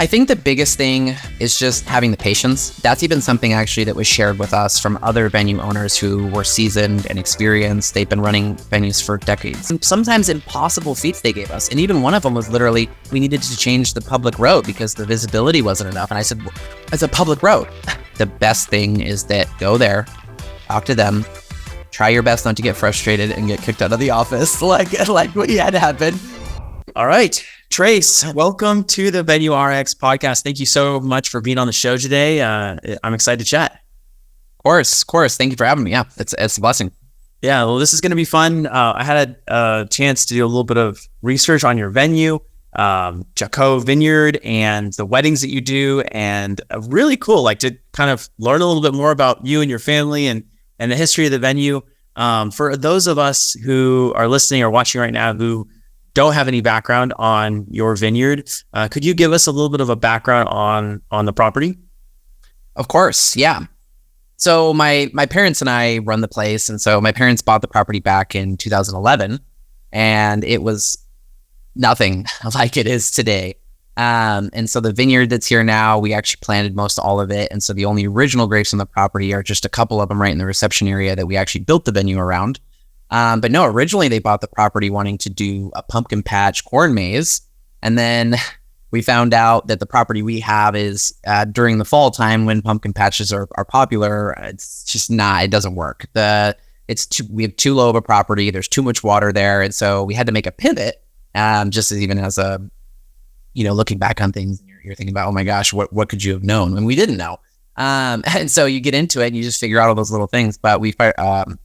I think the biggest thing is just having the patience. That's even something actually that was shared with us from other venue owners who were seasoned and experienced. They've been running venues for decades. And sometimes impossible feats they gave us. And even one of them was literally, we needed to change the public road because the visibility wasn't enough. And I said, well, it's a public road. The best thing is that go there, talk to them, try your best not to get frustrated and get kicked out of the office like what had happened. All right. Trace, welcome to the Venue RX podcast. Thank you so much for being on the show today. I'm excited to chat. Of course. Thank you for having me. Yeah, it's a blessing. Yeah, well, this is going to be fun. I had a chance to do a little bit of research on your venue, Jacquot Vineyard, and the weddings that you do, and really cool, like to kind of learn a little bit more about you and your family and the history of the venue. For those of us who are listening or watching right now who don't have any background on your vineyard, could you give us a little bit of a background on the property? Of course, yeah. So my parents and I run the place, and so my parents bought the property back in 2011, and it was nothing like it is today. And so the vineyard that's here now, we actually planted most all of it, and so the only original grapes on the property are just a couple of them right in the reception area that we actually built the venue around. But no, originally they bought the property wanting to do a pumpkin patch corn maze. And then we found out that the property we have is during the fall time when pumpkin patches are popular. It's just not, it doesn't work. We have too low of a property. There's too much water there. And so we had to make a pivot, just as even as a, looking back on things, you're thinking about, oh my gosh, what could you have known? And we didn't know. And so you get into it and you just figure out all those little things. But we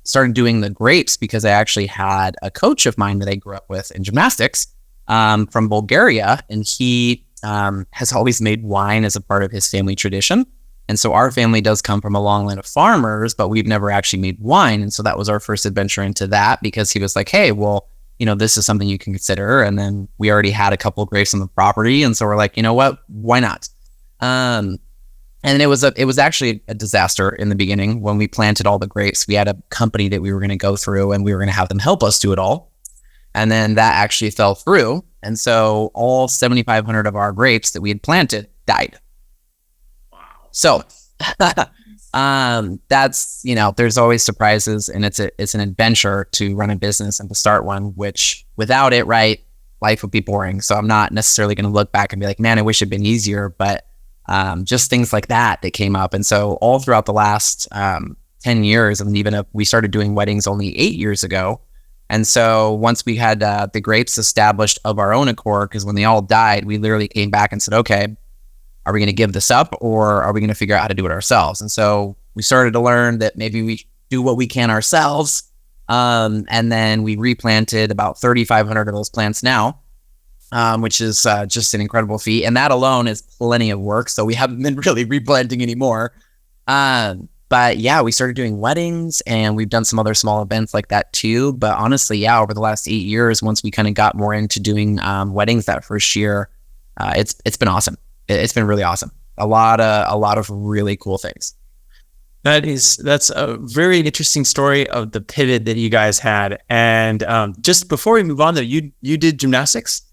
started doing the grapes because I actually had a coach of mine that I grew up with in gymnastics from Bulgaria. And he has always made wine as a part of his family tradition. And so our family does come from a long line of farmers, but we've never actually made wine. And so that was our first adventure into that because he was like, hey, well, this is something you can consider. And then we already had a couple of grapes on the property. And so we're like, you know what, why not? And it was actually a disaster in the beginning when we planted all the grapes. We had a company that we were going to go through and we were going to have them help us do it all. And then that actually fell through. And so all 7,500 of our grapes that we had planted died. Wow. So that's, there's always surprises, and it's an adventure to run a business and to start one, which without it, right, life would be boring. So I'm not necessarily going to look back and be like, man, I wish it'd been easier, but just things like that came up. And so all throughout the last 10 years, and even we started doing weddings only 8 years ago. And so once we had the grapes established of our own accord, because when they all died, we literally came back and said, okay, are we going to give this up or are we going to figure out how to do it ourselves? And so we started to learn that maybe we do what we can ourselves. And then we replanted about 3,500 of those plants now. Which is just an incredible feat. And that alone is plenty of work. So we haven't been really replanting anymore. But yeah, we started doing weddings and we've done some other small events like that too. But honestly, yeah, over the last 8 years, once we kind of got more into doing weddings that first year, it's been awesome. It's been really awesome. A lot of really cool things. That's a very interesting story of the pivot that you guys had. And just before we move on though, you did gymnastics?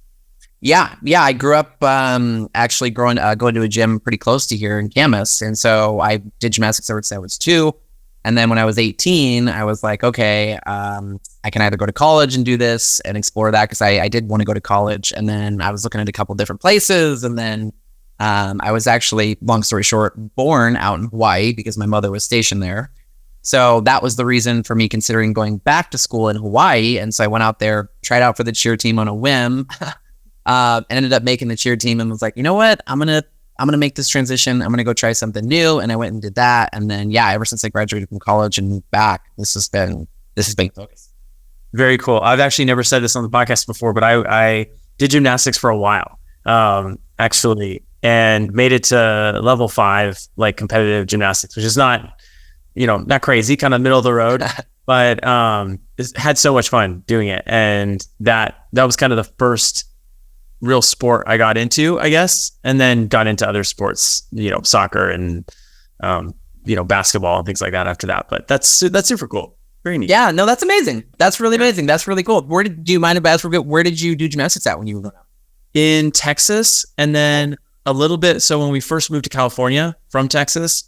Yeah. I grew up actually going to a gym pretty close to here in Camas. And so I did gymnastics ever since I was 2. And then when I was 18, I was like, okay, I can either go to college and do this and explore that because I did want to go to college. And then I was looking at a couple different places. And then I was actually, long story short, born out in Hawaii because my mother was stationed there. So that was the reason for me considering going back to school in Hawaii. And so I went out there, tried out for the cheer team on a whim. And ended up making the cheer team and was like, you know what, I'm gonna make this transition. I'm gonna go try something new. And I went and did that. And then yeah, ever since I graduated from college and moved back, this has been focus. Very cool. I've actually never said this on the podcast before, but I did gymnastics for a while, actually, and made it to level 5, like competitive gymnastics, which is not crazy, kind of middle of the road, but had so much fun doing it. And that was kind of the first real sport I got into, I guess, and then got into other sports, soccer and, basketball and things like that after that. But that's super cool. Very neat. Yeah, no, that's amazing. That's really amazing. That's really cool. Do you mind if I ask, where did you do gymnastics at when you were growing up? In Texas. And then a little bit. So when we first moved to California from Texas,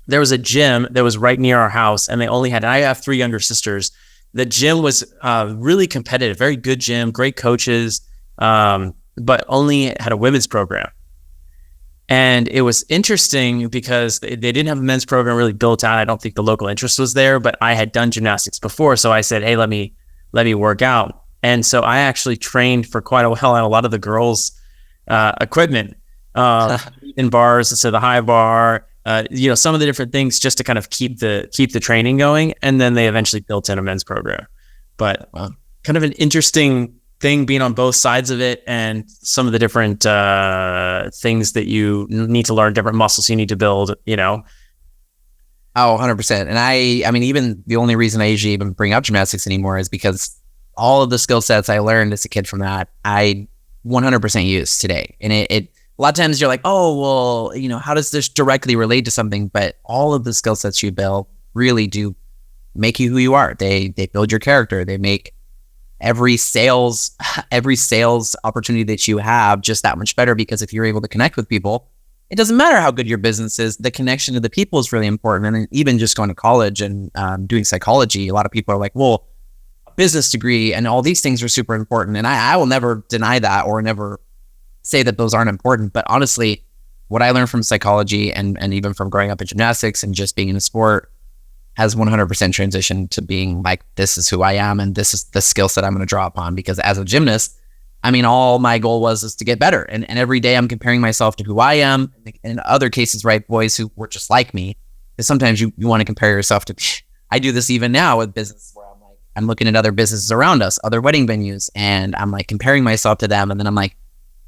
there was a gym that was right near our house, and I have 3 younger sisters. The gym was really competitive, very good gym, great coaches, but only had a women's program. And it was interesting because they didn't have a men's program really built out. I don't think the local interest was there, but I had done gymnastics before. So I said, hey, let me work out. And so I actually trained for quite a while on a lot of the girls' equipment, in bars, so the high bar, some of the different things just to kind of keep the training going. And then they eventually built in a men's program. But kind of an interesting thing being on both sides of it, and some of the different things that you need to learn, different muscles you need to build, Oh, 100%. And I mean, even the only reason I usually even bring up gymnastics anymore is because all of the skill sets I learned as a kid from that, I 100% use today. And it a lot of times you're like, oh, well, how does this directly relate to something? But all of the skill sets you build really do make you who you are. They build your character. They make every sales opportunity that you have just that much better, because if you're able to connect with people, it doesn't matter how good your business is, the connection to the people is really important. And even just going to college and doing psychology, a lot of people are like, well, a business degree and all these things are super important. And I will never deny that or never say that those aren't important. But honestly, what I learned from psychology and even from growing up in gymnastics and just being in a sport has 100% transitioned to being like, this is who I am and this is the skill set I'm going to draw upon. Because as a gymnast, I mean, all my goal is to get better. And every day I'm comparing myself to who I am. In other cases, right, boys who were just like me. Because sometimes you want to compare yourself to, I do this even now with business where I'm looking at other businesses around us, other wedding venues, and I'm like comparing myself to them. And then I'm like,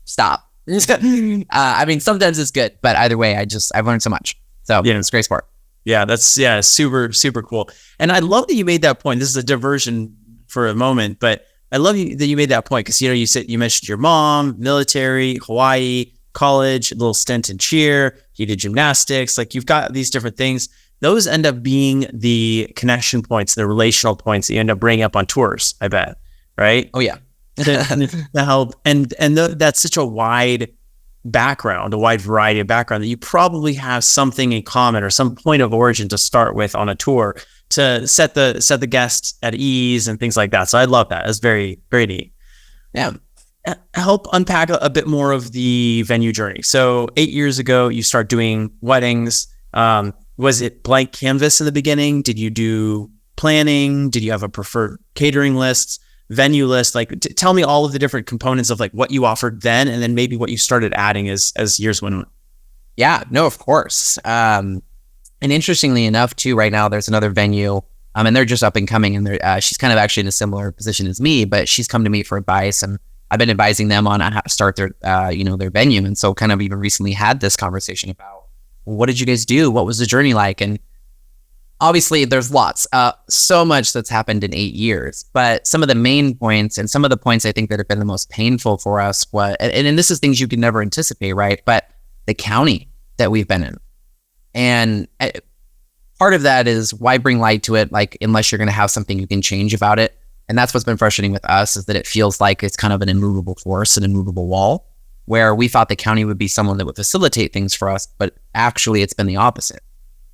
stop. I mean, sometimes it's good, but either way, I've learned so much. So yeah, it's a great sport. Yeah, that's super, super cool. And I love that you made that point. This is a diversion for a moment, but I love that you made that point because, you mentioned your mom, military, Hawaii, college, a little stint in cheer, you did gymnastics, like you've got these different things. Those end up being the connection points, the relational points that you end up bringing up on tours, I bet, right? Oh, yeah. to help. And that's such a wide background, a wide variety of background that you probably have something in common or some point of origin to start with on a tour to set the guests at ease and things like that. So I love that. It's very, very neat. Yeah. Help unpack a bit more of the venue journey. So 8 years ago, you start doing weddings. Was it blank canvas in the beginning? Did you do planning? Did you have a preferred catering list? Venue list? Like, tell me all of the different components of like what you offered then, and then maybe what you started adding as years went on. Yeah, no, of course. And interestingly enough, too, right now there's another venue, and they're just up and coming, and she's kind of actually in a similar position as me, but she's come to me for advice, and I've been advising them on how to start their, their venue, and so kind of even recently had this conversation about, well, what did you guys do? What was the journey like? And obviously, there's lots, so much that's happened in 8 years. But some of the main points and some of the points I think that have been the most painful for us, and this is things you can never anticipate, right? But the county that we've been in. And part of that is why bring light to it, like, unless you're going to have something you can change about it. And that's what's been frustrating with us, is that it feels like it's kind of an immovable force, an immovable wall, where we thought the county would be someone that would facilitate things for us, but actually it's been the opposite.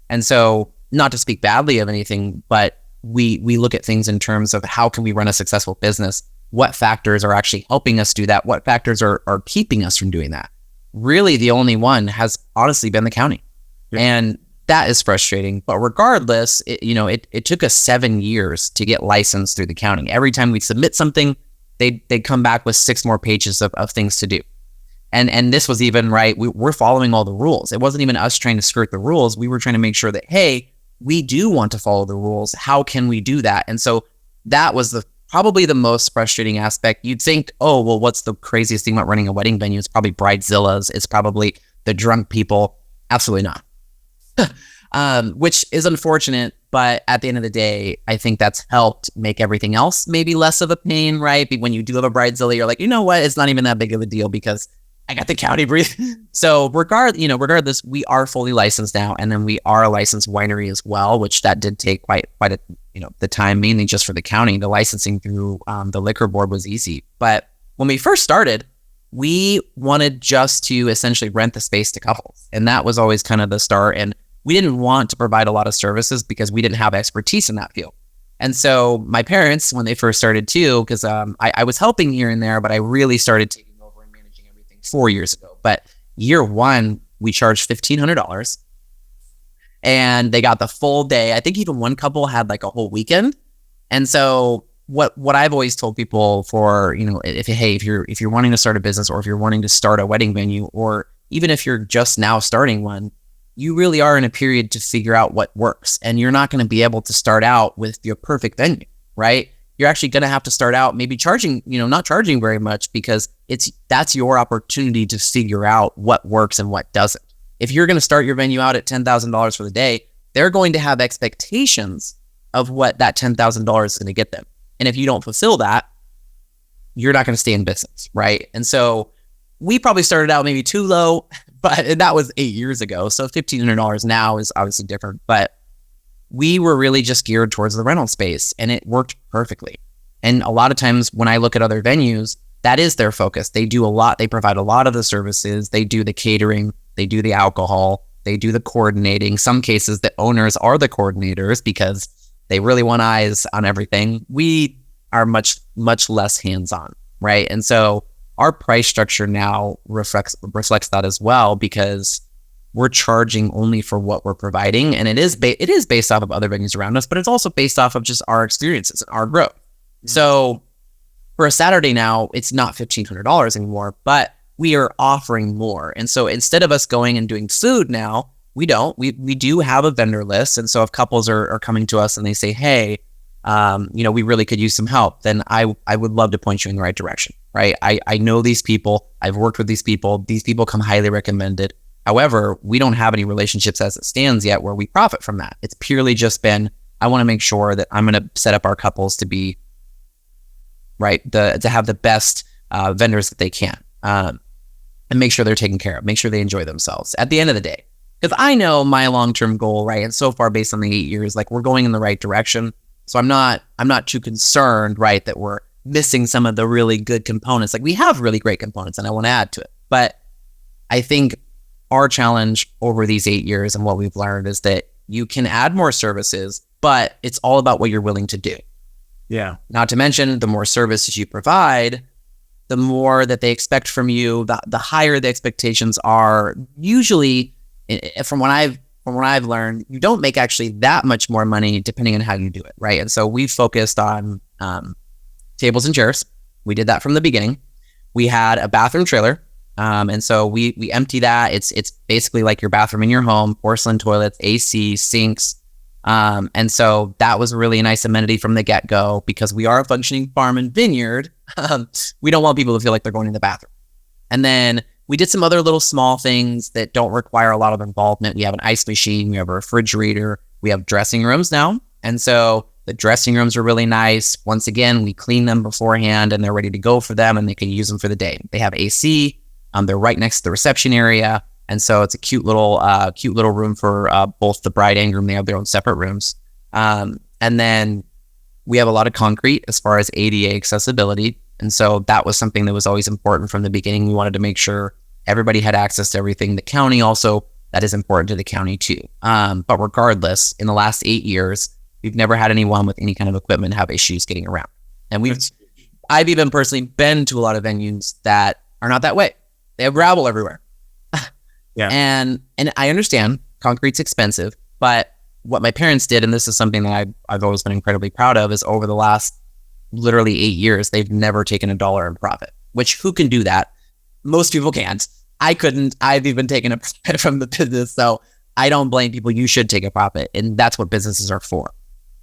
And so, not to speak badly of anything, but we look at things in terms of how can we run a successful business? What factors are actually helping us do that? What factors are keeping us from doing that? Really, the only one has honestly been the county. Yeah. And that is frustrating. But regardless, it took us 7 years to get licensed through the county. Every time we submit something, they'd come back with 6 more pages of things to do. And this was even, right, we're following all the rules. It wasn't even us trying to skirt the rules. We were trying to make sure that, hey, we do want to follow the rules. How can we do that? And so that was probably the most frustrating aspect. You'd think, oh, well, what's the craziest thing about running a wedding venue? It's probably bridezillas. It's probably the drunk people. Absolutely not. Which is unfortunate. But at the end of the day, I think that's helped make everything else maybe less of a pain, right? When you do have a bridezilla, you're like, you know what? It's not even that big of a deal because I got the county breathe. So regardless, we are fully licensed now, and then we are a licensed winery as well, which that did take quite a the time, mainly just for the county. The licensing through the liquor board was easy, but when we first started, we wanted just to essentially rent the space to couples. And that was always kind of the start. And we didn't want to provide a lot of services because we didn't have expertise in that field. And so my parents, when they first started too, because I was helping here and there, but I really started taking over and managing everything 4 years ago. But year one, we charged $1,500 and they got the full day. I think even one couple had like a whole weekend. And so what I've always told people for, if you're wanting to start a business, or if you're wanting to start a wedding venue, or even if you're just now starting one, you really are in a period to figure out what works. And you're not going to be able to start out with your perfect venue, right? You're actually going to have to start out maybe charging, not charging very much, because that's your opportunity to figure out what works and what doesn't. If you're going to start your venue out at $10,000 for the day, they're going to have expectations of what that $10,000 is going to get them. And if you don't fulfill that, you're not going to stay in business, right? And so we probably started out maybe too low, but that was 8 years ago. So $1,500 now is obviously different, but we were really just geared towards the rental space, and it worked perfectly. And a lot of times when I look at other venues, that is their focus. They do a lot. They provide a lot of the services. They do the catering. They do the alcohol. They do the coordinating. Some cases, the owners are the coordinators because they really want eyes on everything. We are much, much less hands-on, right? And so our price structure now reflects that as well, because we're charging only for what we're providing. And it is based off of other venues around us, but it's also based off of just our experiences and our growth. Mm-hmm. So for a Saturday now, it's not $1,500 anymore, but we are offering more. And so instead of us going and doing food now, we don't. We do have a vendor list. And so if couples are coming to us and they say, hey, we really could use some help, then I would love to point you in the right direction, right? I know these people. I've worked with these people. These people come highly recommended. However, we don't have any relationships as it stands yet where we profit from that. It's purely just been, I want to make sure that I'm going to set up our couples to be, right, to have the best vendors that they can, and make sure they're taken care of, make sure they enjoy themselves at the end of the day. Because I know my long-term goal, right, and so far based on the 8 years, like we're going in the right direction. So I'm not too concerned, right, that we're missing some of the really good components. Like we have really great components and I want to add to it. But I think our challenge over these 8 years and what we've learned is that you can add more services, but it's all about what you're willing to do. Yeah. Not to mention, the more services you provide, the more that they expect from you, the higher the expectations are. Usually, from what I've learned, you don't make actually that much more money depending on how you do it, right? And so we focused on tables and chairs. We did that from the beginning. We had a bathroom trailer, and so we empty that. It's basically like your bathroom in your home, porcelain toilets, AC, sinks, and so that was a really nice amenity from the get-go because we are a functioning farm and vineyard. We don't want people to feel like they're going to the bathroom. And then we did some other little small things that don't require a lot of involvement. We have an ice machine, we have a refrigerator, we have dressing rooms now. And so the dressing rooms are really nice. Once again, we clean them beforehand and they're ready to go for them and they can use them for the day. They have AC, they're right next to the reception area. And so it's a cute little room for both the bride and groom. They have their own separate rooms. And then we have a lot of concrete as far as ADA accessibility. And so that was something that was always important from the beginning. We wanted to make sure everybody had access to everything. The county also, that is important to the county too. But regardless, in the last 8 years, we've never had anyone with any kind of equipment have issues getting around. And I've even personally been to a lot of venues that are not that way. They have gravel everywhere. Yeah. And I understand concrete's expensive, but what my parents did, and this is something that I've always been incredibly proud of, is over the last literally 8 years, they've never taken $1 in profit, which who can do that? Most people can't. I couldn't. I've even taken a profit from the business. So I don't blame people. You should take a profit. And that's what businesses are for.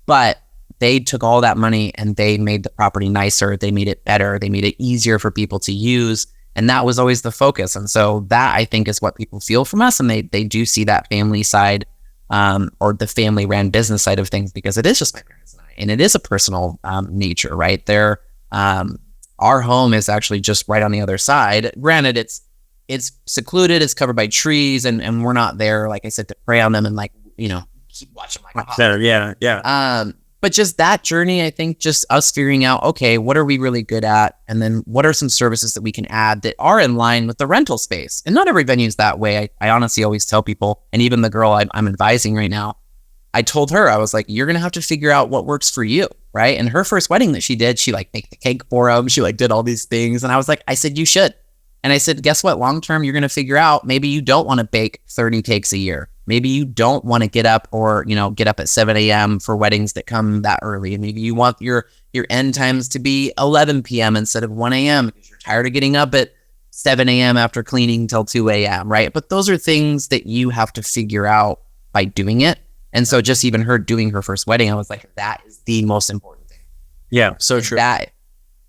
But they took all that money and they made the property nicer. They made it better. They made it easier for people to use. And that was always the focus. And so that, I think, is what people feel from us. And they do see that family side, or the family ran business side of things, because it is just my parents and I. And it is a personal nature, right? Our home is actually just right on the other side. Granted, it's secluded, it's covered by trees, and we're not there, like I said, to prey on them and keep watching my house. Yeah. But But just that journey, I think just us figuring out, okay, what are we really good at? And then what are some services that we can add that are in line with the rental space? And not every venue is that way. I honestly always tell people, and even the girl I'm advising right now, I told her, I was like, you're going to have to figure out what works for you, right? And her first wedding that she did, she like made the cake for him. She like did all these things. And I was like, I said, you should. And I said, guess what? Long term, you're going to figure out maybe you don't want to bake 30 cakes a year. Maybe you don't want to get up or, get up at 7 a.m. for weddings that come that early. And maybe you want your end times to be 11 p.m. instead of 1 a.m. because you're tired of getting up at 7 a.m. after cleaning till 2 a.m., right? But those are things that you have to figure out by doing it. And so just even her doing her first wedding, I was like, that is the most important thing. Yeah, so true. I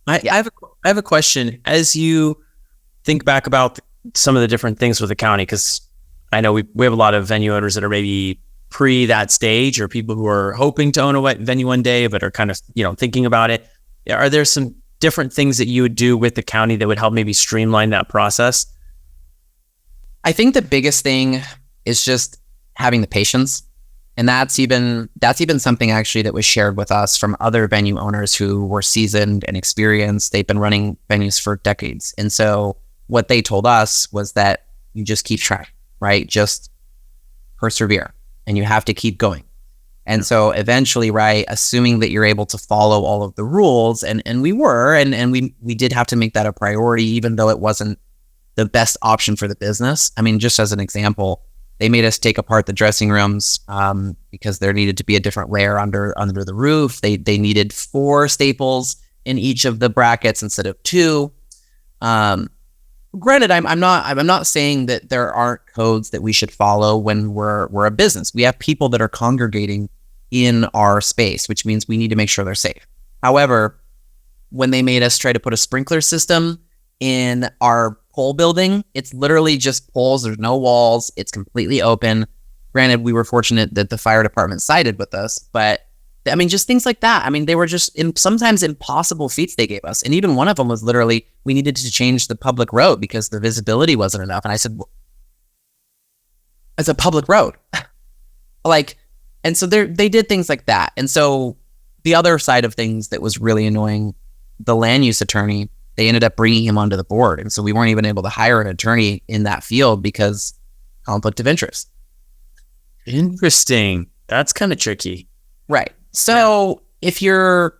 have a question. As you think back about some of the different things with the county, because I know we have a lot of venue owners that are maybe pre that stage, or people who are hoping to own a venue one day, but are kind of, thinking about it. Are there some different things that you would do with the county that would help maybe streamline that process? I think the biggest thing is just having the patience. And that's even something actually that was shared with us from other venue owners who were seasoned and experienced. They've been running venues for decades. And so what they told us was that you just keep trying, right? Just persevere, and you have to keep going. And so eventually, right, assuming that you're able to follow all of the rules, and we were, and we did have to make that a priority, even though it wasn't the best option for the business. I mean, just as an example, they made us take apart the dressing rooms because there needed to be a different layer under the roof. They needed 4 staples in each of the brackets instead of 2. Granted, I'm not saying that there aren't codes that we should follow when we're a business. We have people that are congregating in our space, which means we need to make sure they're safe. However, when they made us try to put a sprinkler system in our pole building, it's literally just poles. There's no walls. It's completely open. Granted, we were fortunate that the fire department sided with us, but I mean, just things like that. I mean, they were just sometimes impossible feats they gave us. And even one of them was literally, we needed to change the public road because the visibility wasn't enough. And I said, well, it's a public road. And so they did things like that. And so the other side of things that was really annoying, the land use attorney, they ended up bringing him onto the board. And so we weren't even able to hire an attorney in that field because conflict of interest. Interesting. That's kind of tricky. Right. So if you're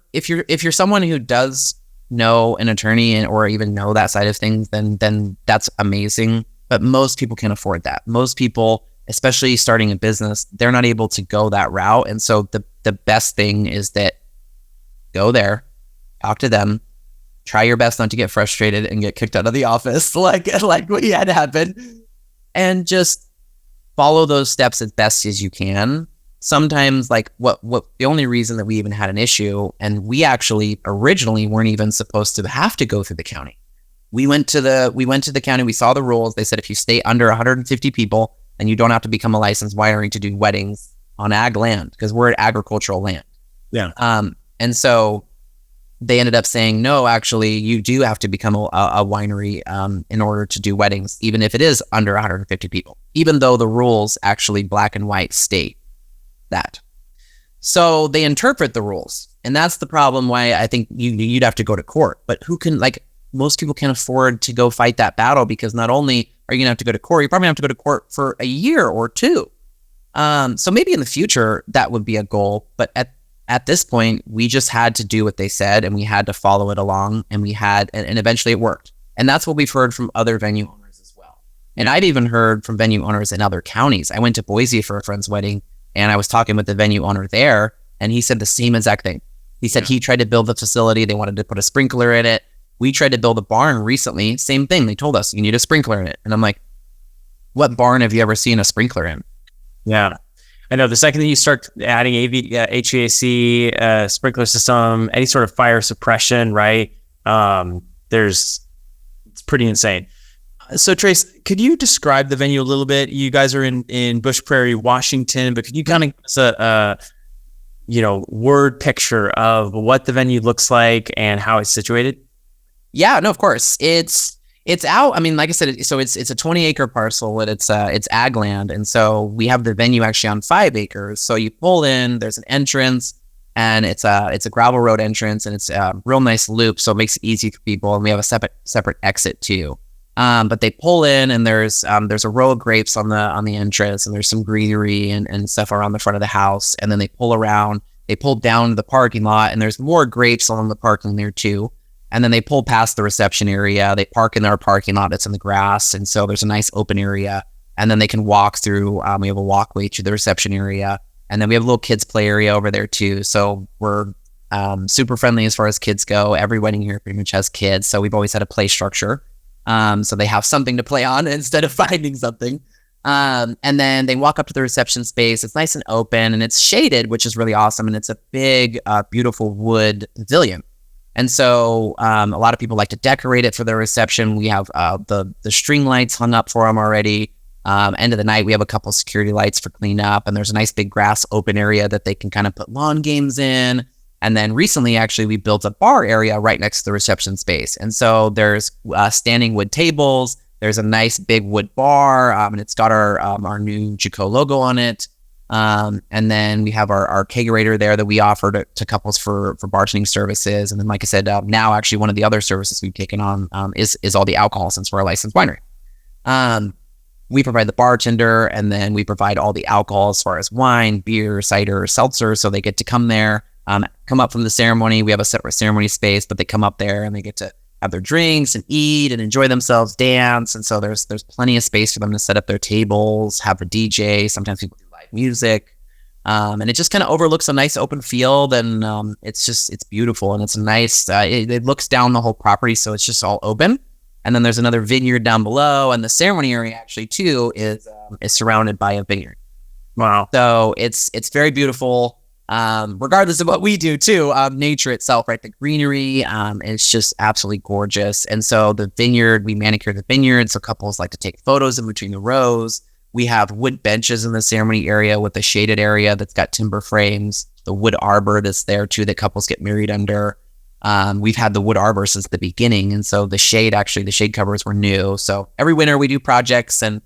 someone who does know an attorney or even know that side of things, then that's amazing. But most people can't afford that. Most people, especially starting a business, they're not able to go that route. And so the best thing is that go there, talk to them, try your best not to get frustrated and get kicked out of the office like what had happened, and just follow those steps as best as you can. Sometimes what the only reason that we even had an issue, and we actually originally weren't even supposed to have to go through the county. We went to the county, we saw the rules. They said if you stay under 150 people, then you don't have to become a licensed winery to do weddings on ag land, because we're at agricultural land. Yeah. And so they ended up saying, no, actually, you do have to become a winery in order to do weddings, even if it is under 150 people, even though the rules actually black and white state that. So they interpret the rules. And that's the problem why I think you'd have to go to court. But who can, most people can't afford to go fight that battle, because not only are you going to have to go to court, you probably have to go to court for a year or 2. So maybe in the future, that would be a goal. But at this point, we just had to do what they said, and we had to follow it along, and and eventually it worked. And that's what we've heard from other venue owners as well. And I've even heard from venue owners in other counties. I went to Boise for a friend's wedding, and I was talking with the venue owner there, and he said the same exact thing. He said he tried to build the facility. They wanted to put a sprinkler in it. We tried to build a barn recently. Same thing. They told us you need a sprinkler in it. And I'm like, what barn have you ever seen a sprinkler in? Yeah. I know the second that you start adding HVAC, sprinkler system, any sort of fire suppression, right? It's pretty insane. So Trace, could you describe the venue a little bit? You guys are in Bush Prairie, Washington, but could you kind of give us a word picture of what the venue looks like and how it's situated? Yeah, no, of course. It's out. I mean, like I said, so it's a 20-acre parcel, and it's ag land. And so we have the venue actually on 5 acres. So you pull in, there's an entrance, and it's a gravel road entrance, and it's a real nice loop, so it makes it easy for people. And we have a separate exit too. But they pull in, and there's a row of grapes on the entrance, and there's some greenery and stuff around the front of the house. And then they pull around, they pull down to the parking lot, and there's more grapes along the parking there too. And then they pull past the reception area. They park in our parking lot that's in the grass, and so there's a nice open area. And then they can walk through. We have a walkway to the reception area, and then we have a little kids play area over there too. So we're super friendly as far as kids go. Every wedding here pretty much has kids, so we've always had a play structure. So they have something to play on instead of finding something. And then they walk up to the reception space. It's nice and open, and it's shaded, which is really awesome. And it's a big, beautiful wood pavilion. And so a lot of people like to decorate it for their reception. We have the string lights hung up for them already. End of the night, we have a couple security lights for cleanup, and there's a nice big grass open area that they can kind of put lawn games in. And then recently, actually, we built a bar area right next to the reception space. And so there's standing wood tables. There's a nice big wood bar, and it's got our new Jacquot logo on it. And then we have our kegerator there that we offer to couples for bartending services. And then, like I said, now actually one of the other services we've taken on is all the alcohol, since we're a licensed winery. We provide the bartender, and then we provide all the alcohol as far as wine, beer, cider, seltzer. So they get to come there. Come up from the ceremony. We have a separate ceremony space, but they come up there and they get to have their drinks and eat and enjoy themselves, dance. And so there's plenty of space for them to set up their tables, have a DJ. Sometimes people do live music. And it just kind of overlooks a nice open field, and it's beautiful, and it's nice. It looks down the whole property, so it's just all open. And then there's another vineyard down below, and the ceremony area actually too is surrounded by a vineyard. Wow. So it's very beautiful. Regardless of what we do too, nature itself, right? The greenery, it's just absolutely gorgeous. And so the vineyard, we manicure the vineyard, so couples like to take photos in between the rows. We have wood benches in the ceremony area with a shaded area that's got timber frames. The wood arbor that's there too that couples get married under. We've had the wood arbor since the beginning, and so the shade covers were new. So every winter we do projects and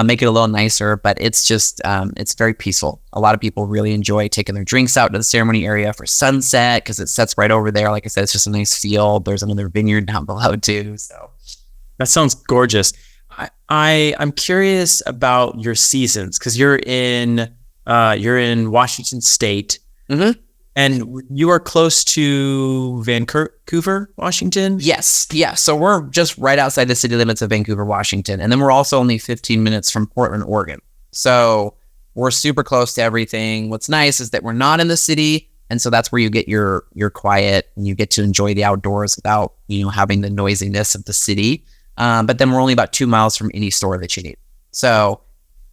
make it a little nicer, but it's just, it's very peaceful. A lot of people really enjoy taking their drinks out to the ceremony area for sunset, because it sets right over there. Like I said, it's just a nice field. There's another vineyard down below too. So that sounds gorgeous. I'm curious about your seasons, because you're in Washington State. Mm-hmm. And you are close to Vancouver, Washington? Yes. Yeah. So we're just right outside the city limits of Vancouver, Washington. And then we're also only 15 minutes from Portland, Oregon. So we're super close to everything. What's nice is that we're not in the city. And so that's where you get your quiet, and you get to enjoy the outdoors without, having the noisiness of the city. But then we're only about 2 miles from any store that you need. So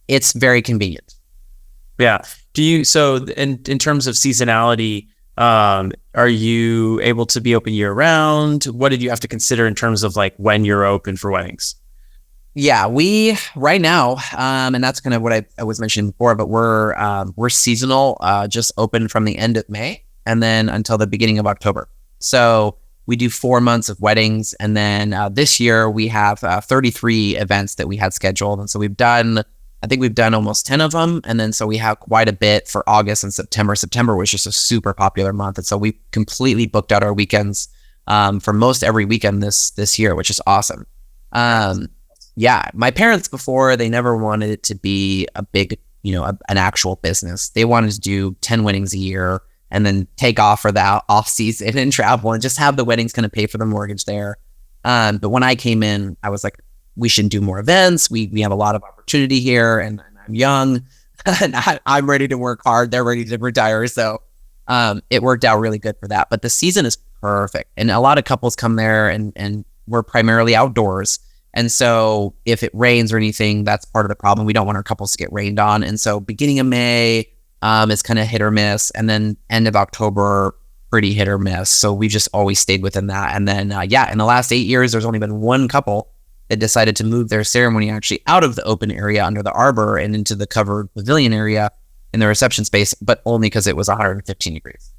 it's very convenient. Yeah. So in terms of seasonality, are you able to be open year round? What did you have to consider in terms of like when you're open for weddings? Yeah, we right now, and that's kind of what I was mentioning before, but we're seasonal, just open from the end of May and then until the beginning of October. So we do 4 months of weddings, and then this year we have 33 events that we had scheduled, and so I think we've done almost 10 of them. And then so we have quite a bit for August and September. September was just a super popular month. And so we completely booked out our weekends for most every weekend this year, which is awesome. Yeah, my parents before, they never wanted it to be a big, an actual business. They wanted to do 10 weddings a year and then take off for the off season and travel and just have the weddings kind of pay for the mortgage there. But when I came in, I was like, we should do more events. We have a lot of opportunity here, and I'm young, and I'm ready to work hard. They're ready to retire. So it worked out really good for that. But the season is perfect. And a lot of couples come there, and we're primarily outdoors. And so if it rains or anything, that's part of the problem. We don't want our couples to get rained on. And so beginning of May is kind of hit or miss. And then end of October, pretty hit or miss. So we just always stayed within that. And then, in the last 8 years, there's only been one couple that decided to move their ceremony actually out of the open area under the arbor and into the covered pavilion area in the reception space, but only because it was 115 degrees.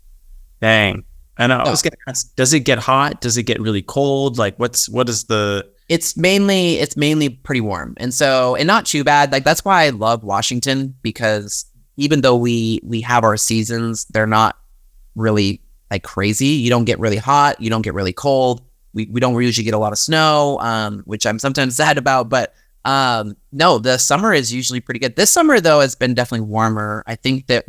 Dang. And I was going to ask, does it get hot? Does it get really cold? Like what is the... It's mainly pretty warm. And not too bad. Like that's why I love Washington, because even though we have our seasons, they're not really like crazy. You don't get really hot. You don't get really cold. We don't usually get a lot of snow, which I'm sometimes sad about. But no, the summer is usually pretty good. This summer, though, has been definitely warmer. I think that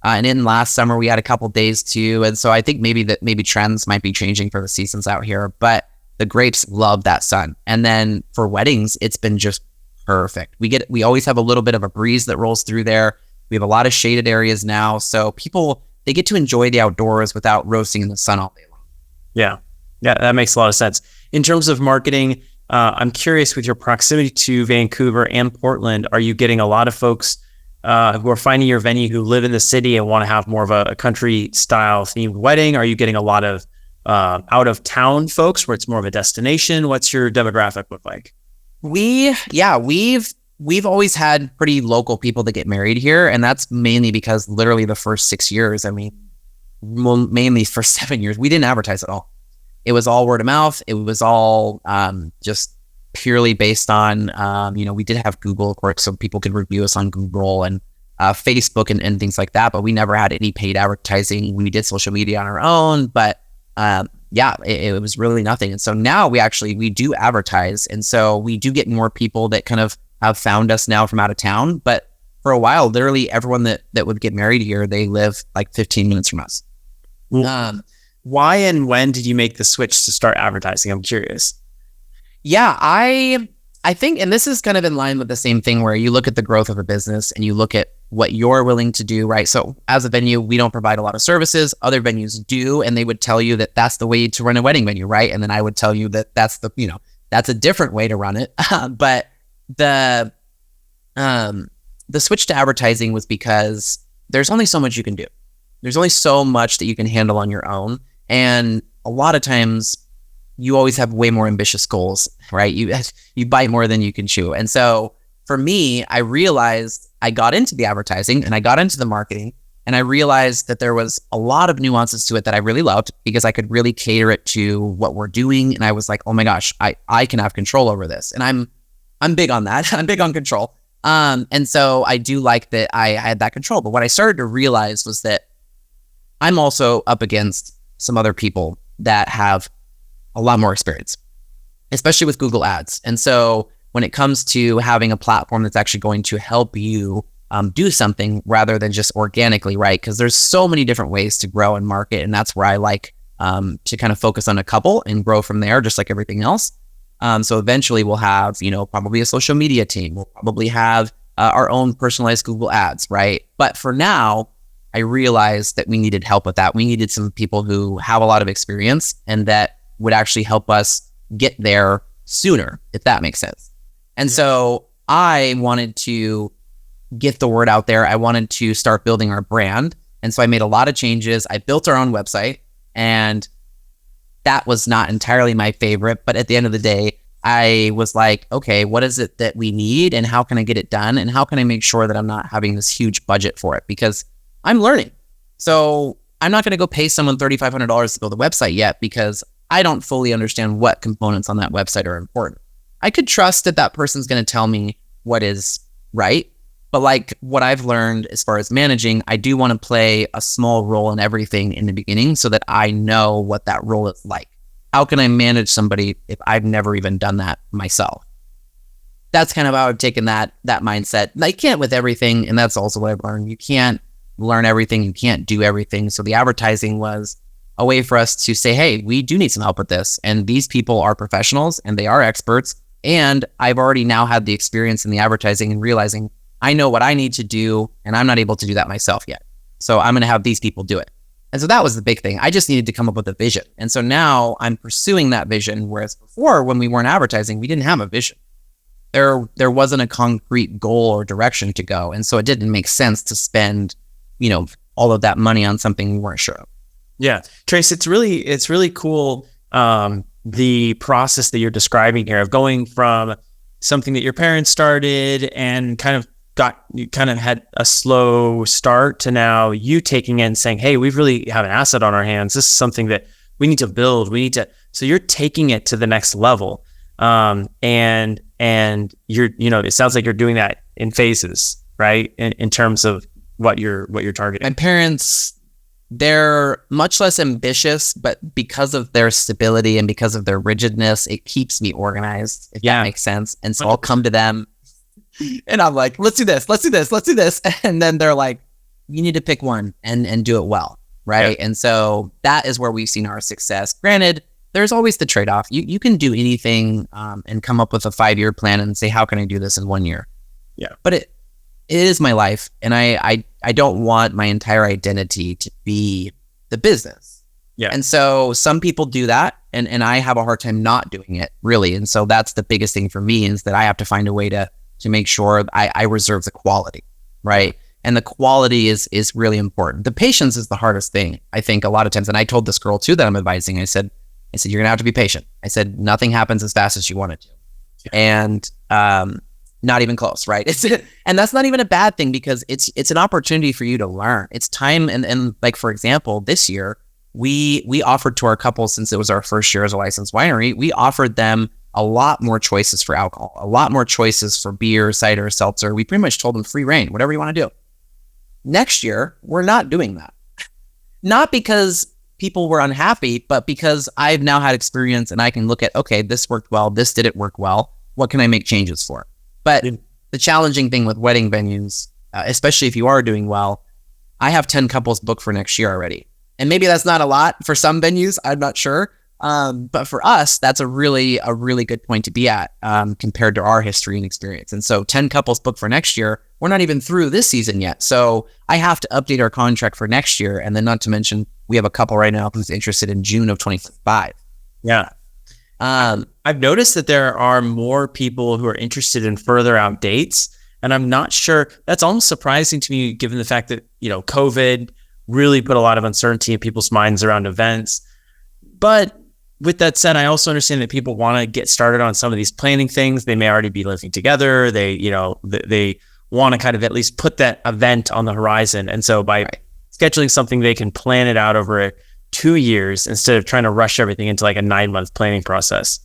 and in last summer, we had a couple days too. And so I think maybe trends might be changing for the seasons out here. But the grapes love that sun. And then for weddings, it's been just perfect. We always have a little bit of a breeze that rolls through there. We have a lot of shaded areas now. So people, they get to enjoy the outdoors without roasting in the sun all day long. Yeah. Yeah, that makes a lot of sense. In terms of marketing, I'm curious, with your proximity to Vancouver and Portland, are you getting a lot of folks who are finding your venue who live in the city and want to have more of a country style themed wedding? Are you getting a lot of out of town folks where it's more of a destination? What's your demographic look like? We've always had pretty local people that get married here. And that's mainly because literally the first 6 years, mainly for 7 years, we didn't advertise at all. It was all word of mouth. It was all just purely based on, we did have Google, of course, so people could review us on Google and Facebook and things like that. But we never had any paid advertising. We did social media on our own, but it was really nothing. And so now we do advertise. And so we do get more people that kind of have found us now from out of town. But for a while, literally everyone that would get married here, they live like 15 minutes from us. Why and when did you make the switch to start advertising? I'm curious. Yeah, I think, and this is kind of in line with the same thing where you look at the growth of a business and you look at what you're willing to do, right? So as a venue, we don't provide a lot of services. Other venues do, and they would tell you that that's the way to run a wedding venue, right? And then I would tell you that that's a different way to run it. But the switch to advertising was because there's only so much you can do. There's only so much that you can handle on your own. And a lot of times you always have way more ambitious goals, right? You bite more than you can chew. And so for me, I realized I got into the advertising and I got into the marketing, and I realized that there was a lot of nuances to it that I really loved because I could really cater it to what we're doing. And I was like, oh my gosh, I can have control over this. And I'm big on that. I'm big on control. And so I do like that I had that control. But what I started to realize was that I'm also up against some other people that have a lot more experience, especially with Google Ads. And so when it comes to having a platform that's actually going to help you do something rather than just organically, right? Because there's so many different ways to grow and market. And that's where I like to kind of focus on a couple and grow from there, just like everything else. So eventually we'll have, probably a social media team. We'll probably have our own personalized Google Ads, right? But for now, I realized that we needed help with that. We needed some people who have a lot of experience and that would actually help us get there sooner, if that makes sense. And so I wanted to get the word out there. I wanted to start building our brand. And so I made a lot of changes. I built our own website, and that was not entirely my favorite. But at the end of the day, I was like, okay, what is it that we need and how can I get it done? And how can I make sure that I'm not having this huge budget for it? Because I'm learning. So I'm not going to go pay someone $3,500 to build a website yet because I don't fully understand what components on that website are important. I could trust that person's going to tell me what is right. But like what I've learned as far as managing, I do want to play a small role in everything in the beginning so that I know what that role is like. How can I manage somebody if I've never even done that myself? That's kind of how I've taken that mindset. I can't with everything. And that's also what I've learned. You can't learn everything. You can't do everything. So the advertising was a way for us to say, hey, we do need some help with this. And these people are professionals and they are experts. And I've already now had the experience in the advertising and realizing I know what I need to do and I'm not able to do that myself yet. So I'm going to have these people do it. And so that was the big thing. I just needed to come up with a vision. And so now I'm pursuing that vision. Whereas before, when we weren't advertising, we didn't have a vision. There wasn't a concrete goal or direction to go. And so it didn't make sense to spend all of that money on something we weren't sure of. Yeah. Trace, it's really cool. The process that you're describing here of going from something that your parents started and you had a slow start to now you taking it and saying, hey, we really have an asset on our hands. This is something that we need to build. So you're taking it to the next level. And you're, it sounds like you're doing that in phases, right? In terms of what you're targeting. My parents, they're much less ambitious, but because of their stability and because of their rigidness, it keeps me organized, if that makes sense. And so I'll come to them and I'm like, let's do this, let's do this, let's do this. And then they're like, you need to pick one and do it well, right? Yeah. And so that is where we've seen our success. Granted, there's always the trade-off. You can do anything and come up with a 5-year plan and say, how can I do this in 1 year? Yeah. But it is my life, and I don't want my entire identity to be the business. Yeah. And so some people do that, and I have a hard time not doing it, really. And so that's the biggest thing for me, is that I have to find a way to make sure I reserve the quality, right? And the quality is really important. The patience is the hardest thing, I think, a lot of times. And I told this girl too that I'm advising, I said, you're gonna have to be patient. I said, nothing happens as fast as you want it to. Yeah. And not even close, right? And that's not even a bad thing, because it's an opportunity for you to learn. It's time. And like, for example, this year, we offered to our couple, since it was our first year as a licensed winery, we offered them a lot more choices for alcohol, a lot more choices for beer, cider, seltzer. We pretty much told them free reign, whatever you want to do. Next year, we're not doing that. Not because people were unhappy, but because I've now had experience and I can look at, okay, this worked well, this didn't work well. What can I make changes for? But the challenging thing with wedding venues, especially if you are doing well, I have 10 couples booked for next year already. And maybe that's not a lot for some venues, I'm not sure. But for us, that's a really good point to be at compared to our history and experience. And so 10 couples booked for next year, we're not even through this season yet. So I have to update our contract for next year. And then not to mention, we have a couple right now who's interested in June of 2025. Yeah. I've noticed that there are more people who are interested in further out dates. And I'm not sure, that's almost surprising to me, given the fact that, COVID really put a lot of uncertainty in people's minds around events. But with that said, I also understand that people want to get started on some of these planning things. They may already be living together. They want to kind of at least put that event on the horizon. And so by scheduling something, they can plan it out over 2 years instead of trying to rush everything into like a 9-month planning process.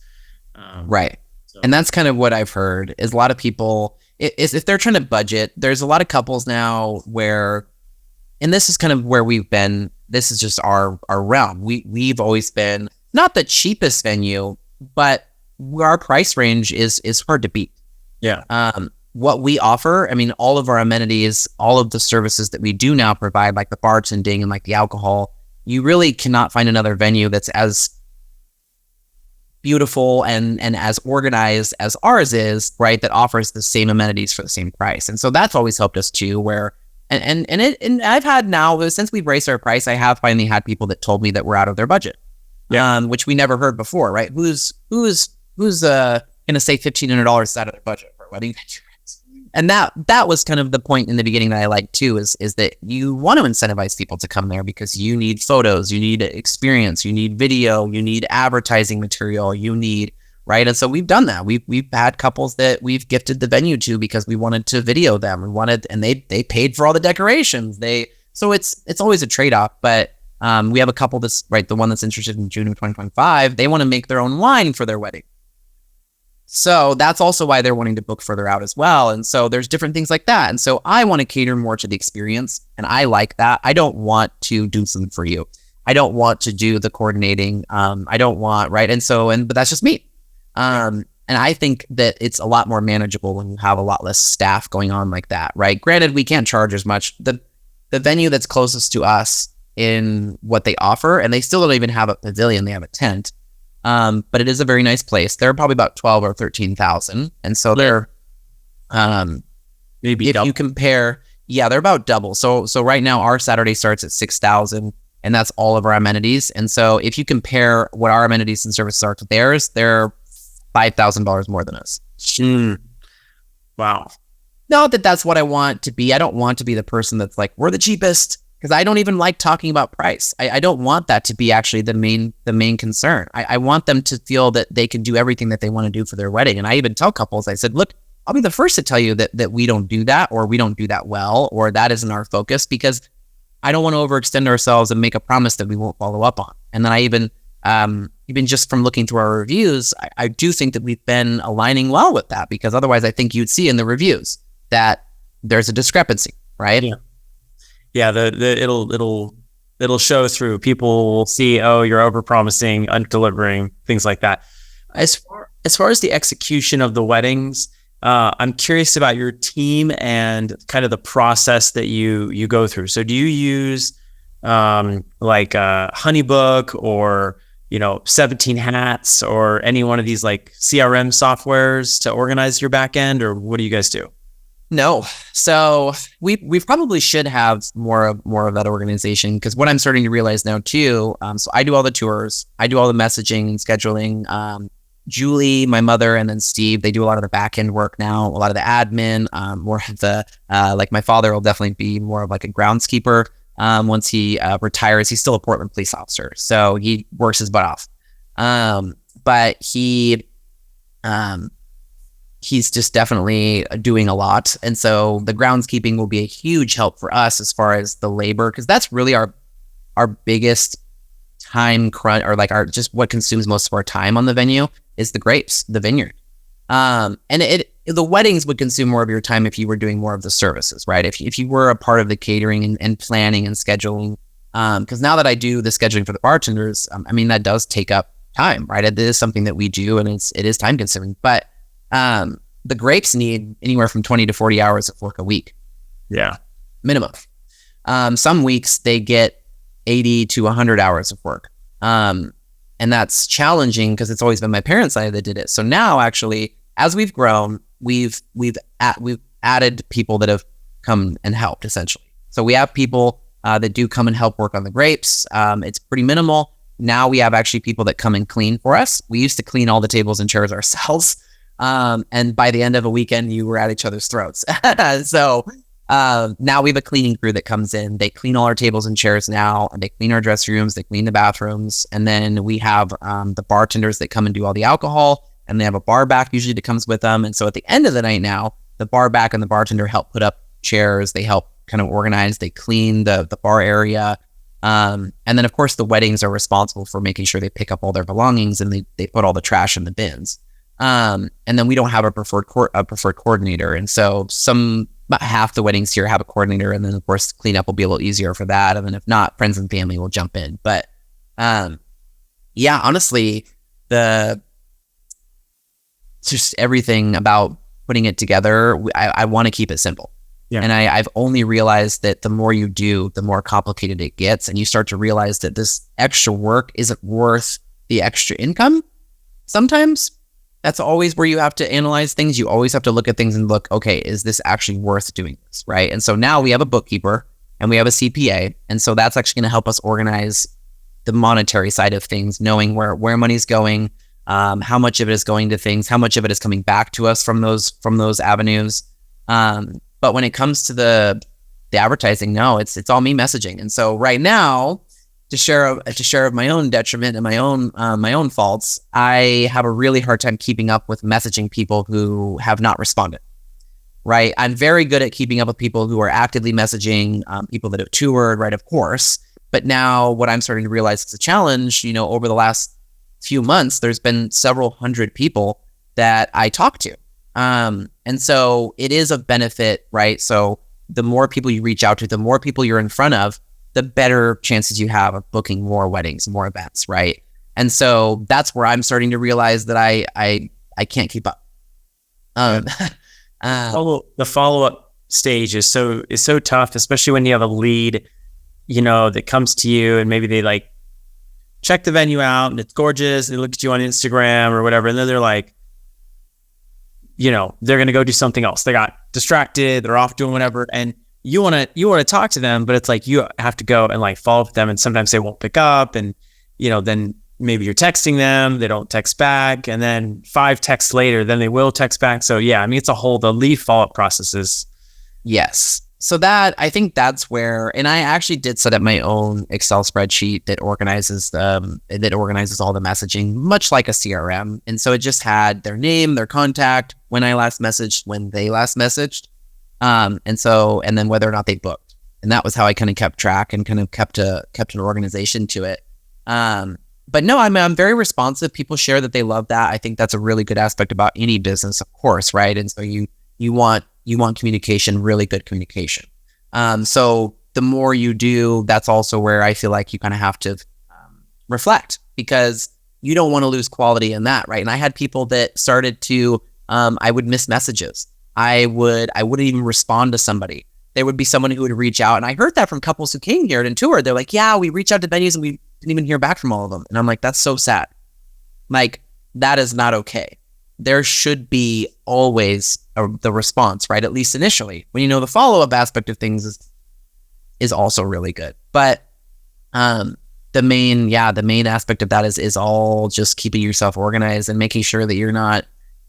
Right. So. And that's kind of what I've heard, is a lot of people, if they're trying to budget, there's a lot of couples now where, and this is kind of where we've been, this is just our realm. We've always been not the cheapest venue, but our price range is hard to beat. Yeah. What we offer, I mean, all of our amenities, all of the services that we do now provide, like the bartending and like the alcohol, you really cannot find another venue that's as beautiful and as organized as ours is, right? That offers the same amenities for the same price. And so that's always helped us too, where, and I've had now, since we've raised our price, I have finally had people that told me that we're out of their budget. Yeah. Which we never heard before, right? Who's going to say $1,500 out of their budget for a wedding venue? And that was kind of the point in the beginning that I liked too, is that you want to incentivize people to come there because you need photos, you need experience, you need video, you need advertising material, you need, right? And so we've done that. We've had couples that we've gifted the venue to because we wanted to video them. And they paid for all the decorations. So it's always a trade-off, but we have a couple that's right, the one that's interested in June of 2025. They want to make their own wine for their wedding. So that's also why they're wanting to book further out as well. And so there's different things like that. And so I want to cater more to the experience. And I like that. I don't want to do something for you. I don't want to do the coordinating. I don't want, right? And so, but that's just me. And I think that it's a lot more manageable when you have a lot less staff going on like that, right? Granted, we can't charge as much. The venue that's closest to us in what they offer, and they still don't even have a pavilion, they have a tent. But it is a very nice place. They're probably about 12 or 13,000. And so they're, maybe if double. You compare, they're about double. So right now our Saturday starts at 6,000 and that's all of our amenities. And so if you compare what our amenities and services are to theirs, they're $5,000 more than us. Wow. Not that that's what I want to be. I don't want to be the person that's like, we're the cheapest. Because I don't even like talking about price. I don't want that to be actually the main concern. I want them to feel that they can do everything that they want to do for their wedding. And I even tell couples, I said, look, I'll be the first to tell you that we don't do that, or we don't do that well, or that isn't our focus, because I don't want to overextend ourselves and make a promise that we won't follow up on. And then I even just from looking through our reviews, I do think that we've been aligning well with that, because otherwise I think you'd see in the reviews that there's a discrepancy, right? Yeah. Yeah, it'll it'll show through. People will see, oh, you're over-promising, under-delivering, things like that. As far as the execution of the weddings, I'm curious about your team and kind of the process that you go through. So do you use like a Honeybook or 17 Hats or any one of these like CRM softwares to organize your back end, or what do you guys do? No. So we probably should have more of that organization, because what I'm starting to realize now too, so I do all the tours, I do all the messaging and scheduling. Julie, my mother, and then Steve, they do a lot of the back end work now, a lot of the admin, more of the, like my father will definitely be more of like a groundskeeper. Once he retires, he's still a Portland police officer, so he works his butt off. But he's just definitely doing a lot. And so the groundskeeping will be a huge help for us as far as the labor, because that's really our biggest time crunch, or like just what consumes most of our time on the venue is the grapes, the vineyard. And the weddings would consume more of your time if you were doing more of the services, right? If you were a part of the catering and planning and scheduling, because now that I do the scheduling for the bartenders, that does take up time, right? It is something that we do, and it is time consuming. But the grapes need anywhere from 20 to 40 hours of work a week. Yeah. Minimum. Some weeks they get 80 to 100 hours of work. And that's challenging because it's always been my parents' side that did it. So now actually, as we've grown, we've added people that have come and helped essentially. So we have people that do come and help work on the grapes. It's pretty minimal. Now we have actually people that come and clean for us. We used to clean all the tables and chairs ourselves. And by the end of a weekend, you were at each other's throats. So now we have a cleaning crew that comes in. They clean all our tables and chairs now, and they clean our dress rooms, they clean the bathrooms. And then we have the bartenders that come and do all the alcohol, and they have a bar back usually that comes with them. And so at the end of the night now, the bar back and the bartender help put up chairs. They help kind of organize, they clean the bar area. And then of course the weddings are responsible for making sure they pick up all their belongings and they put all the trash in the bins. And then we don't have a preferred coordinator. And so about half the weddings here have a coordinator. And then of course cleanup will be a little easier for that. And then if not, friends and family will jump in. But yeah, honestly, just everything about putting it together, I want to keep it simple. Yeah. And I've only realized that the more you do, the more complicated it gets. And you start to realize that this extra work isn't worth the extra income. Sometimes that's always where you have to analyze things. You always have to look at things and look, okay, is this actually worth doing this, right? And so now we have a bookkeeper and we have a CPA. And so that's actually going to help us organize the monetary side of things, knowing where money's going, how much of it is going to things, how much of it is coming back to us from those avenues. But when it comes to the advertising, no, it's all me messaging. And so right now, to share of my own detriment and my own faults, I have a really hard time keeping up with messaging people who have not responded. Right, I'm very good at keeping up with people who are actively messaging, people that have toured, right, of course. But now what I'm starting to realize is a challenge. Over the last few months, there's been several hundred people that I talk to. And so it is a benefit, right? So the more people you reach out to, the more people you're in front of, the better chances you have of booking more weddings, more events, right? And so that's where I'm starting to realize that I can't keep up. The follow-up stage is so tough, especially when you have a lead, that comes to you and maybe they like check the venue out and it's gorgeous. They look at you on Instagram or whatever, and then they're like, they're going to go do something else. They got distracted. They're off doing whatever. And you want to talk to them, but it's like, you have to go and like follow up with them. And sometimes they won't pick up. And, then maybe you're texting them, they don't text back. And then 5 texts later, then they will text back. So yeah, it's the lead follow-up process is. Yes. So I think that's where, and I actually did set up my own Excel spreadsheet that organizes all the messaging, much like a CRM. And so it just had their name, their contact, when I last messaged, when they last messaged, and then whether or not they booked. And that was how I kind of kept track and kind of kept an organization to it. But no, I'm very responsive. People share that they love that. I think that's a really good aspect about any business, of course, right? And so you want communication, really good communication. So the more you do, that's also where I feel like you kind of have to reflect, because you don't want to lose quality in that, right? And I had people that started to, I would miss messages. I wouldn't even respond to somebody. There would be someone who would reach out, and I heard that from couples who came here and toured. They're like, yeah, we reached out to venues and we didn't even hear back from all of them. And I'm like, that's so sad. Like, that is not okay. There should be always the response, right? At least initially, when you know the follow-up aspect of things is also really good. But the main aspect of that is all just keeping yourself organized and making sure that you're not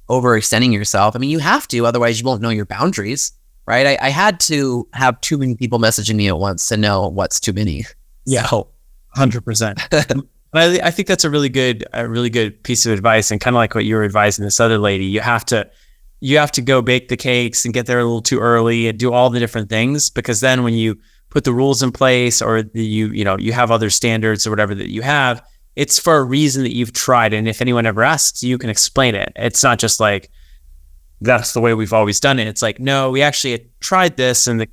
overextending yourself. I mean, you have to, otherwise you won't know your boundaries, right? I had to have too many people messaging me at once to know what's too many. Yeah, So, 100%. I think that's a really good piece of advice, and kind of like what you were advising this other lady. You have to go bake the cakes and get there a little too early and do all the different things, because then when you put the rules in place, or you have other standards or whatever that you have, it's for a reason that you've tried. And if anyone ever asks, you can explain it. It's not just like, that's the way we've always done it. It's like, no, we actually had tried this, and it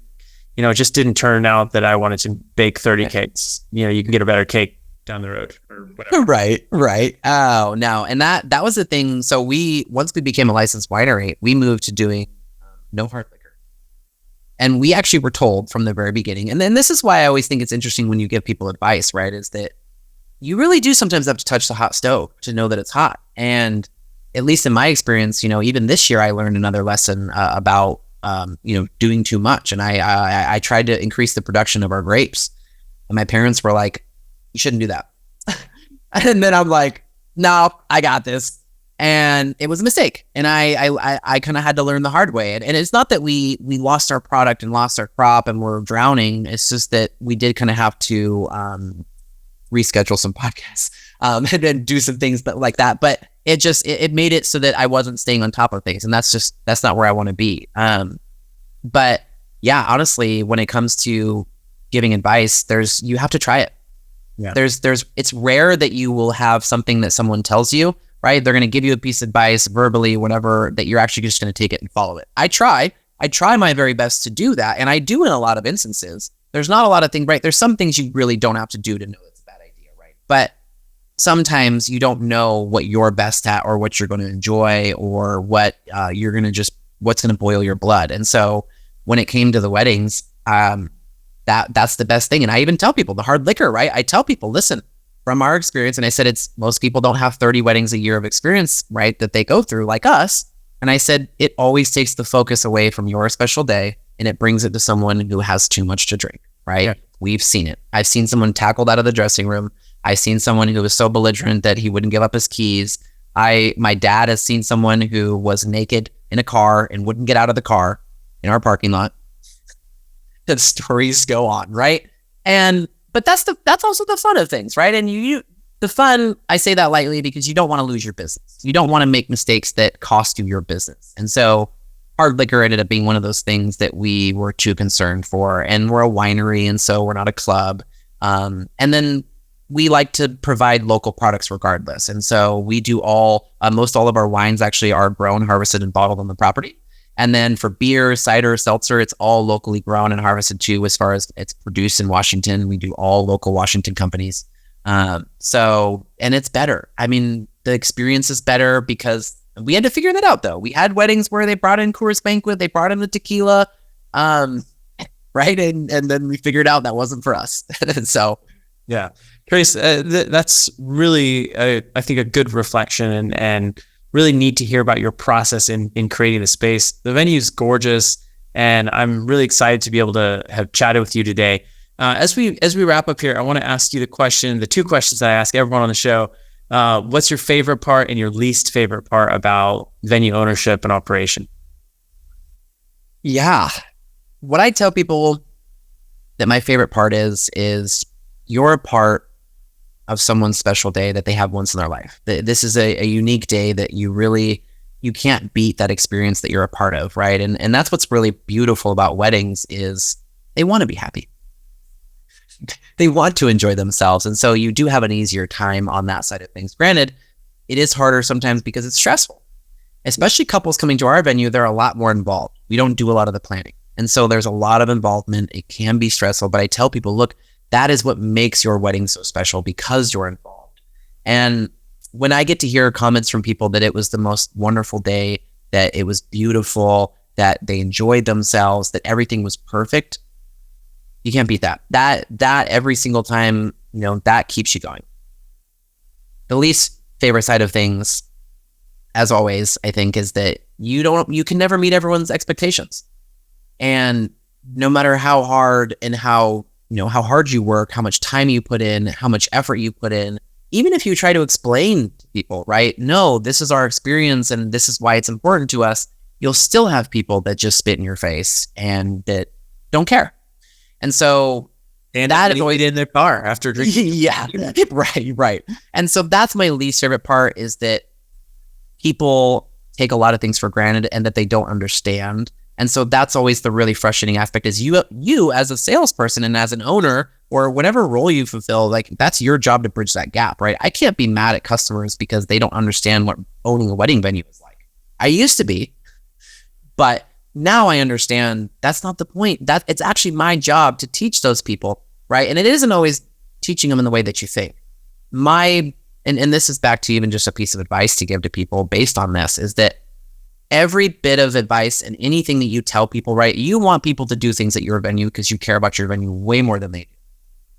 just didn't turn out that I wanted to bake 30 cakes. You can get a better cake down the road or whatever. Right. Oh, no. And that was the thing. So once we became a licensed winery, we moved to doing no hard liquor. And we actually were told from the very beginning, and then this is why I always think it's interesting when you give people advice, right? Is that you really do sometimes have to touch the hot stove to know that it's hot. And at least in my experience, even this year I learned another lesson about doing too much. And I tried to increase the production of our grapes, and my parents were like, you shouldn't do that. And then I'm like, no, I got this. And it was a mistake. And I kind of had to learn the hard way. And it's not that we lost our product and lost our crop and we're drowning. It's just that we did kind of have to reschedule some podcasts and then do some things like that. But it made it so that I wasn't staying on top of things. And that's not where I want to be. But yeah, honestly, when it comes to giving advice, you have to try it. Yeah. It's rare that you will have something that someone tells you, right? They're going to give you a piece of advice verbally, whatever, that you're actually just going to take it and follow it. I try my very best to do that. And I do in a lot of instances. There's not a lot of things, right? There's some things you really don't have to do to know it's a bad idea, right? But sometimes you don't know what you're best at, or what you're going to enjoy, or what what's going to boil your blood. And so when it came to the weddings, that's the best thing. And I even tell people the hard liquor, right? I tell people, listen, from our experience, and I said, most people don't have 30 weddings a year of experience, right? That they go through like us. And I said, it always takes the focus away from your special day, and it brings it to someone who has too much to drink, right? Yeah. We've seen it. I've seen someone tackled out of the dressing room. I've seen someone who was so belligerent that he wouldn't give up his keys. My dad has seen someone who was naked in a car and wouldn't get out of the car in our parking lot. The stories go on, right? But that's also the fun of things, right? And the fun, I say that lightly because you don't want to lose your business. You don't want to make mistakes that cost you your business. And so hard liquor ended up being one of those things that we were too concerned for. And we're a winery, and so we're not a club. And then we like to provide local products regardless. And so we do most all of our wines actually are grown, harvested, and bottled on the property. And then for beer, cider, seltzer, it's all locally grown and harvested too. As far as it's produced in Washington, we do all local Washington companies. And it's better. I mean, the experience is better because we had to figure that out though. We had weddings where they brought in Coors Banquet, they brought in the tequila, right? And then we figured out that wasn't for us. So, yeah, Trace, that's really, I think, a good reflection and really neat to hear about your process in creating the space. The venue is gorgeous, and I'm really excited to be able to have chatted with you today. As we wrap up here, I want to ask you the two questions that I ask everyone on the show. What's your favorite part and your least favorite part about venue ownership and operation? Yeah. What I tell people that my favorite part is you're a part of someone's special day that they have once in their life. This is a unique day that you can't beat that experience that you're a part of, right? And that's what's really beautiful about weddings is they want to be happy. They want to enjoy themselves. And so you do have an easier time on that side of things. Granted, it is harder sometimes because it's stressful. Especially couples coming to our venue, they're a lot more involved. We don't do a lot of the planning. And so there's a lot of involvement. It can be stressful, but I tell people, look, that is what makes your wedding so special, because you're involved. And when I get to hear comments from people that it was the most wonderful day, that it was beautiful, that they enjoyed themselves, that everything was perfect, you can't beat that. That every single time, that keeps you going. The least favorite side of things, as always, I think, is that you can never meet everyone's expectations. And no matter how hard and how hard you work, how much time you put in, how much effort you put in, even if you try to explain to people, right? No, this is our experience and this is why it's important to us. You'll still have people that just spit in your face and that don't care. And so that annoyed in their car after drinking. Yeah, right. And so that's my least favorite part, is that people take a lot of things for granted and that they don't understand. And so that's always the really frustrating aspect, is you as a salesperson and as an owner or whatever role you fulfill, like that's your job to bridge that gap, right? I can't be mad at customers because they don't understand what owning a wedding venue is like. I used to be, but now I understand that's not the point. That it's actually my job to teach those people, right? And it isn't always teaching them in the way that you think. And this is back to even just a piece of advice to give to people based on this, is that every bit of advice and anything that you tell people, right? You want people to do things at your venue because you care about your venue way more than they do.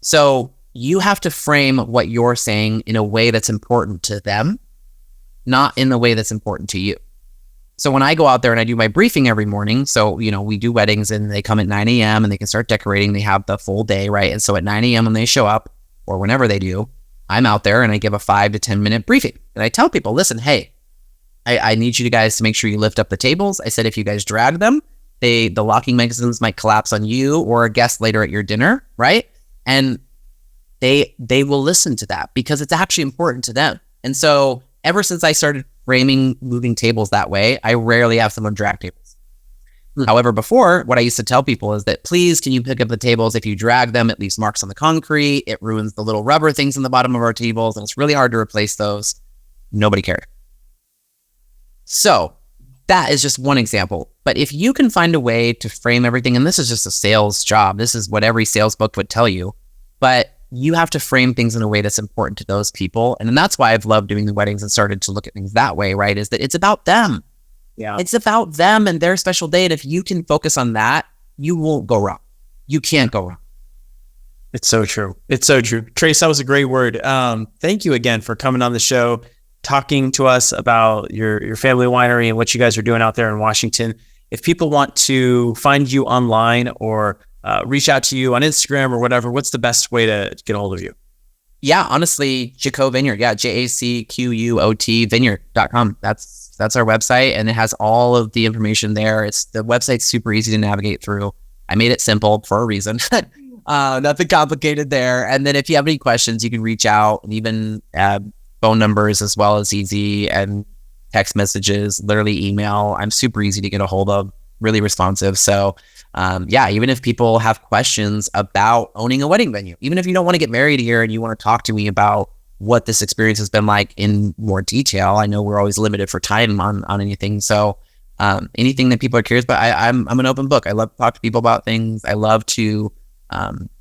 So you have to frame what you're saying in a way that's important to them, not in the way that's important to you. So when I go out there and I do my briefing every morning, so, we do weddings and they come at 9 a.m. and they can start decorating. They have the full day, right? And so at 9 a.m. when they show up, or whenever they do, I'm out there and I give a 5 to 10 minute briefing. And I tell people, listen, hey, I need you guys to make sure you lift up the tables. I said, if you guys drag them, the locking mechanisms might collapse on you or a guest later at your dinner, right? And they will listen to that because it's actually important to them. And so ever since I started framing moving tables that way, I rarely have someone drag tables. However, before, what I used to tell people is that, please, can you pick up the tables? If you drag them, it leaves marks on the concrete. It ruins the little rubber things in the bottom of our tables, and it's really hard to replace those. Nobody cared. So that is just one example. But if you can find a way to frame everything, and this is just a sales job, this is what every sales book would tell you, but you have to frame things in a way that's important to those people. And that's why I've loved doing the weddings and started to look at things that way, right? Is that it's about them. Yeah. It's about them and their special day. And if you can focus on that, you won't go wrong. You can't go wrong. It's so true. It's so true. Trace, that was a great word. Thank you again for coming on the show, talking to us about your family winery and what you guys are doing out there in Washington. If people want to find you online or reach out to you on Instagram or whatever, what's the best way to get a hold of you? Yeah, honestly, Jacquot Vineyard. Yeah, JACQUOT vineyard.com. That's our website, and it has all of the information there. The website's super easy to navigate through. I made it simple for a reason. Nothing complicated there. And then if you have any questions, you can reach out, and even phone numbers as well as easy, and text messages, literally email. I'm super easy to get a hold of, really responsive. So even if people have questions about owning a wedding venue, even if you don't want to get married here and you want to talk to me about what this experience has been like in more detail, I know we're always limited for time on anything. So anything that people are curious about, I'm an open book. I love to talk to people about things. I love to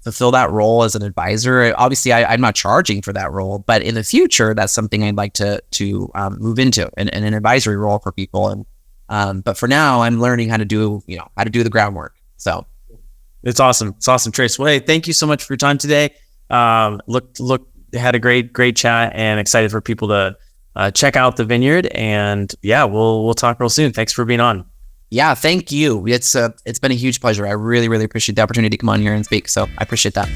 fulfill that role as an advisor. Obviously, I'm not charging for that role, but in the future, that's something I'd like to move into, in an advisory role for people. And but for now, I'm learning how to do the groundwork. So it's awesome. It's awesome, Trace. Well, hey, thank you so much for your time today. Had a great chat, and excited for people to check out the vineyard. And yeah, we'll talk real soon. Thanks for being on. Yeah, thank you. It's been a huge pleasure. I really, really appreciate the opportunity to come on here and speak. So I appreciate that.